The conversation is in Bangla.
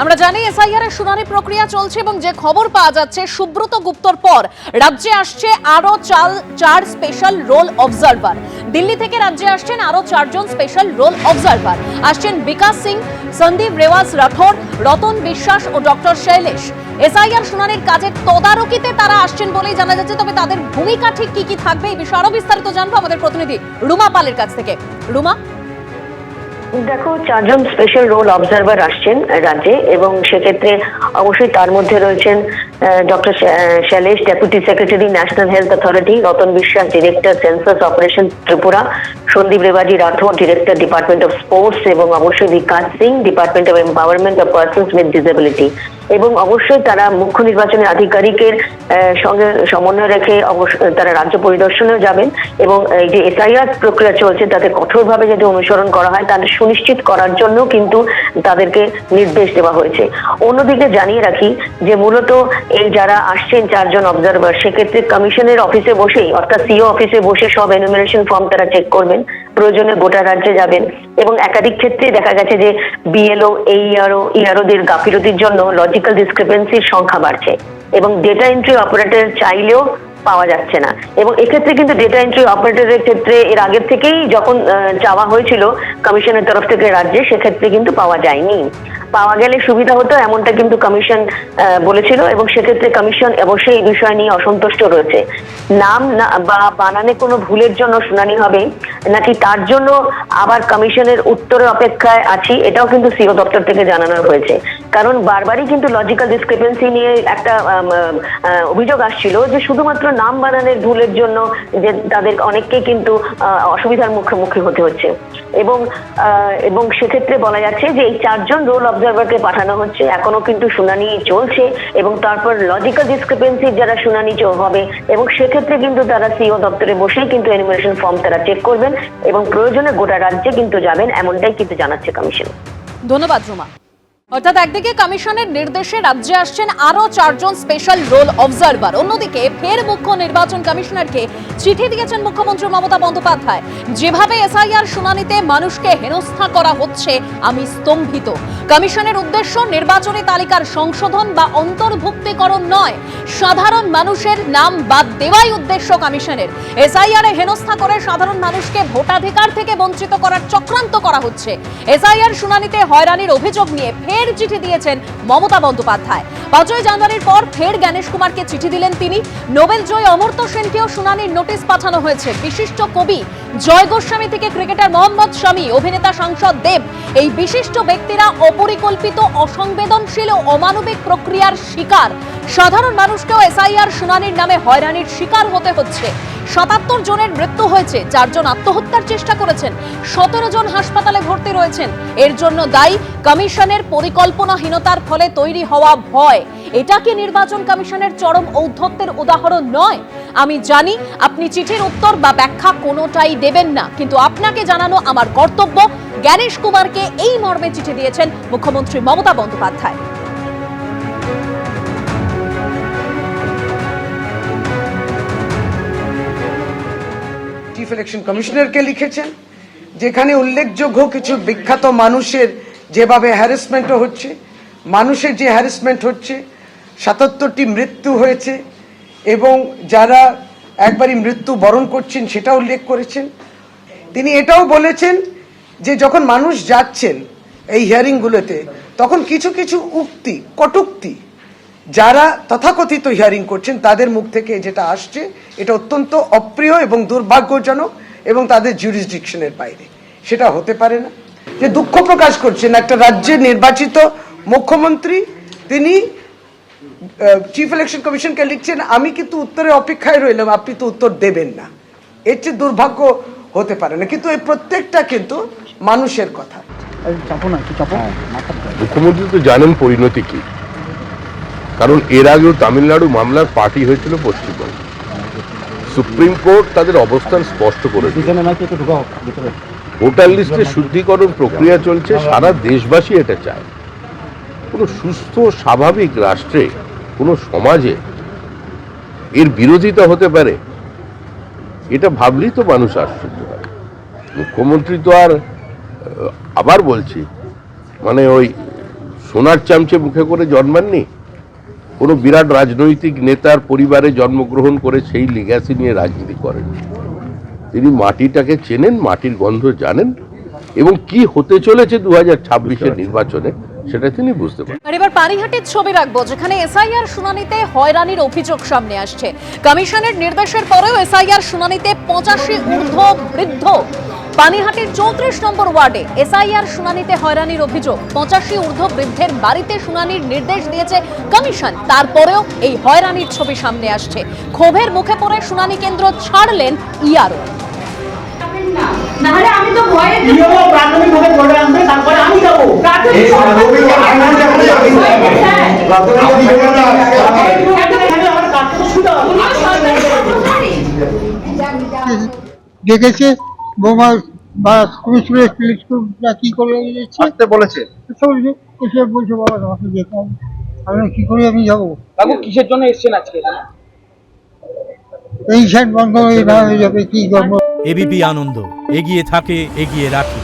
আমরা জানি এসআইআর এর শুনানি প্রক্রিয়া চলছে এবং যে খবর পাওয়া যাচ্ছে সুব্রত গুপ্তর পর রাজ্যে আসছে আরো চার স্পেশাল রোল অবজারভার। দিল্লি থেকে রাজ্যে আসছেন আরো চারজন স্পেশাল রোল অবজারভার। আসছেন বিকাশ সিং, সন্দীপ রেওয়াজ রাঠোর, রতন বিশ্বাস ও ডক্টর শৈলেশ। এসআইআর শুনানির কাজের তদারকিতে তারা আসছেন বলেই জানা যাচ্ছে। তবে তাদের ভূমিকা ঠিক কি থাকবে এই বিষয়ে আরো বিস্তারিত জানবো আমাদের প্রতিনিধি রুমা পালের কাছ থেকে। রুমা, দেখো, চারজন স্পেশাল রোল অবজারভার আসছেন রাজ্যে এবং সেক্ষেত্রে অবশ্যই তার মধ্যে রয়েছেন doctor Shailesh, deputy secretary national health authority, Ratan Biswas, director census operation Tripura, Sandeep Rewaji Rathore, director department of sports এবং অবশ্যই Bikash Singh, department of empowerment of persons with disability. এবং অবশ্যই তারা মুখ্য নির্বাচনী আধিকারিকের সঙ্গে সমন্বয় রেখে তারা রাজ্য পরিদর্শনেও যাবেন এবং এই যে এসআইআর প্রক্রিয়া চলছে তাতে কঠোরভাবে যদি অনুসরণ করা হয় তাদের সুনিশ্চিত করার জন্য কিন্তু তাদেরকে নির্দেশ দেওয়া হয়েছে। অন্যদিকে জানিয়ে রাখি যে মূলত এই যারা আসছেন চারজন অবজারভার, সেক্ষেত্রে কমিশনের অফিসে বসেই অর্থাৎ সিও অফিসে বসে সব এনুমারেশন ফর্ম তারা চেক করবেন, প্রয়োজনে গোটা রাজ্যে যাবেন এবং একাধিক ক্ষেত্রে দেখা গেছে যে বিএলও, ইআরওদের গাফিলতির জন্য লজিক্যাল ডিসক্রিপেন্সির সংখ্যা বাড়ছে এবং ডেটা এন্ট্রি অপারেটর চাইলেও পাওয়া যাচ্ছে না। এবং এক্ষেত্রে কিন্তু ডেটা এন্ট্রি অপারেটরের ক্ষেত্রে এর আগের থেকেই যখন চাওয়া হয়েছিল কমিশনের তরফ থেকে রাজ্যে, সেক্ষেত্রে কিন্তু পাওয়া যায়নি। পাওয়া গেলে সুবিধা হতো এমনটা কিন্তু কমিশন বলেছিল এবং সেক্ষেত্রে কমিশন অবশ্যই এই বিষয় নিয়ে অসন্তুষ্ট রয়েছে। নাম বা বানানে কোনো ভুলের জন্য শুনানি হবে নাকি তার জন্য আবার কমিশনের উত্তরের অপেক্ষায় আছি, এটাও কিন্তু সিও দপ্তর থেকে জানানো হয়েছে। কারণ বারবারই কিন্তু লজিক্যাল ডিসক্রিপেন্সি নিয়ে একটা অভিযোগ আসছিল যে শুধুমাত্র নাম বানানের ভুলের জন্য যে তাদের অনেককে কিন্তু অসুবিধার মুখোমুখি হতে হচ্ছে এবং সেক্ষেত্রে বলা যাচ্ছে যে এই চারজন রোল অবজারভারকে পাঠানো হচ্ছে। এখনো কিন্তু শুনানি চলছে এবং তারপর লজিক্যাল ডিসক্রিপেন্সির যারা শুনানি হবে এবং সেক্ষেত্রে কিন্তু তারা সিও দপ্তরে বসেই কিন্তু এনুমারেশন ফর্ম তারা চেক করবেন এবং প্রয়োজনে গোটা রাজ্যে কিন্তু যাবেন, এমনটাই কিন্তু জানাচ্ছে কমিশন। ধন্যবাদ রুমা। অর্থাৎ একদিকে কমিশনের নির্দেশে রাজ্যে আসছেন আরো চারজন স্পেশাল রোল অবজারভার, অন্যদিকে ফের মুখ্য নির্বাচন কমিশনারকে চিঠি দিয়েছেন মুখ্যমন্ত্রী মমতা বন্দ্যোপাধ্যায়। যেভাবে এসআইআর শুনানিতে মানুষকে হেনস্থা করা হচ্ছে আমি স্তম্ভিত। কমিশনের উদ্দেশ্য নির্বাচনী তালিকার সংশোধন বা অন্তর্ভুক্তিকরণ নয়, সাধারণ মানুষের নাম বাদ দেওয়াই উদ্দেশ্য কমিশনের। এসআইআর এ হেনস্থা করে সাধারণ মানুষকে ভোটাধিকার থেকে বঞ্চিত করার চক্রান্ত করা হচ্ছে। এসআইআর শুনানিতে হয়রানির অভিযোগ নিয়ে ফের চিঠি দিয়েছেন মমতা বন্দ্যোপাধ্যায়। 5 জানুয়ারির পর ফের জ্ঞানেশ কুমারকে চিঠি দিলেন তিনি। নোবেল জয়ী অমর্ত্য সেনকেও শুনানির নোটিশ পাঠানো হয়েছে। বিশিষ্ট কবি জয় গোস্বামী থেকে ক্রিকেটার মোহাম্মদ শামি, অভিনেতা সাংসদ দেব, এই বিশিষ্ট ব্যক্তিরা অপরিকল্পিত, অসংবেদনশীল ও অমানবিক প্রক্রিয়ার শিকার। সাধারণ মানুষকেও এসআইআর শুনানির নামে হয়রানির শিকার হতে হচ্ছে। 77 জনের মৃত্যু হয়েছে, 4 জন আত্মহত্যার চেষ্টা করেছেন, 17 জন হাসপাতালে ভর্তি রয়েছেন। এর জন্য দায়ী কমিশনের পরিকল্পনাহীনতার ফলে তৈরি হওয়া ভয়। এটা কি নির্বাচন কমিশনের চরম ঔদ্ধত্যের উদাহরণ নয়? আমি জানি আপনি চিঠির উত্তর বা ব্যাখ্যা কোনোটাই দেবেন না, কিন্তু আপনাকে জানানো আমার কর্তব্য। জ্ঞানেশ কুমারকে এই মর্মে চিঠি দিয়েছেন মুখ্যমন্ত্রী মমতা বন্দ্যোপাধ্যায়। চিফ ইলেকশন কমিশনারকে লিখেছেন, যেখানে উল্লেখযোগ্য কিছু বিখ্যাত মানুষের যেভাবে হ্যারাসমেন্টও হচ্ছে, মানুষের যে হ্যারাসমেন্ট হচ্ছে, 77টি মৃত্যু হয়েছে এবং যারা একবারই মৃত্যু বরণ করছেন সেটা উল্লেখ করেছেন। তিনি এটাও বলেছেন যে যখন মানুষ যাচ্ছেন এই হিয়ারিংগুলোতে তখন কিছু কিছু উক্তি, কটূক্তি যারা তথাকথিত হিয়ারিং করছেন তাদের মুখ থেকে যেটা আসছে এটা অত্যন্ত অপ্রিয় এবং দুর্ভাগ্যজনক এবং তাদের জুরিসডিকশনের বাইরে। সেটা হতে পারে না। যে দুঃখ প্রকাশ করছেন একটা রাজ্যের নির্বাচিত মুখ্যমন্ত্রী, তিনি চিফ ইলেকশন কমিশনকে লিখছেন আমি কিন্তু উত্তরের অপেক্ষায় রইলাম, আপনি তো উত্তর দেবেন না। এর চেয়ে দুর্ভাগ্য হতে পারে না। কিন্তু এই প্রত্যেকটা কিন্তু মানুষের কথা। মুখ্যমন্ত্রী তো জানেন পরিণতি কি, কারণ এর আগেও তামিলনাড়ু মামলার পার্টি হয়েছিল পশ্চিমবঙ্গ। সুপ্রিম কোর্ট তাদের অবস্থান স্পষ্ট করে ভোটার লিস্টের শুদ্ধিকরণ প্রক্রিয়া চলছে, সারা দেশবাসী এটা চায়। কোনো সুস্থ স্বাভাবিক রাষ্ট্রে, কোনো সমাজে এর বিরোধিতা হতে পারে, এটা ভাবলেই তো মানুষ আশ্চর্য হয়। মুখ্যমন্ত্রী তো আর, আবার বলছি, মানে ওই সোনার চামচে মুখে করে জন্মাননি, কোনো বিরাট রাজনৈতিক নেতার পরিবারে জন্মগ্রহণ করে সেই লিগ্যাসি নিয়ে রাজনীতি করেন। তিনি মাটিটাকে চেনেন, মাটির গন্ধ জানেন, এবং কি হতে চলেছে 2026-এর নির্বাচনে সেটা তিনি বুঝতে পারেন। আর এবার পানিহাটির ছবি রাখবো, যেখানে এসআইআর শুনানিতে হয়রানির অভিযোগ সামনে আসছে। কমিশনের নির্দেশের পরেও এসআইআর শুনানিতে 85 ঊর্ধ্ব বৃদ্ধ। পানিহাটির 34 নম্বর ওয়ার্ডে এসআইআর শুনানিতে হয়রানির অভিযোগ। 85 ঊর্ধ্ব বৃদ্ধের বাড়িতে শুনানির নির্দেশ দিয়েছে কমিশন, তারপরেও এই হয়রানির ছবি সামনে আসছে। ক্ষোভের মুখে পড়ে শুনানি কেন্দ্র ছাড়লেন ইআরও। নাহলে আমি তো ভয়ে প্রাথমিকভাবে ধরে আনবে, তারপরে আমি যাবো দেখেছে বোমা বা কমিশনের কি করে আসতে বলেছে। এসে বলছে বাবা আমাকে যেতে হবে। আমি কি করে আমি যাবো? বাবু কিসের জন্য এসেছেন আজকে? এই সাইড বন্ধ হয়ে যাবে, কি করবো? এবিপি আনন্দ, এগিয়ে থাকে, এগিয়ে রাখে।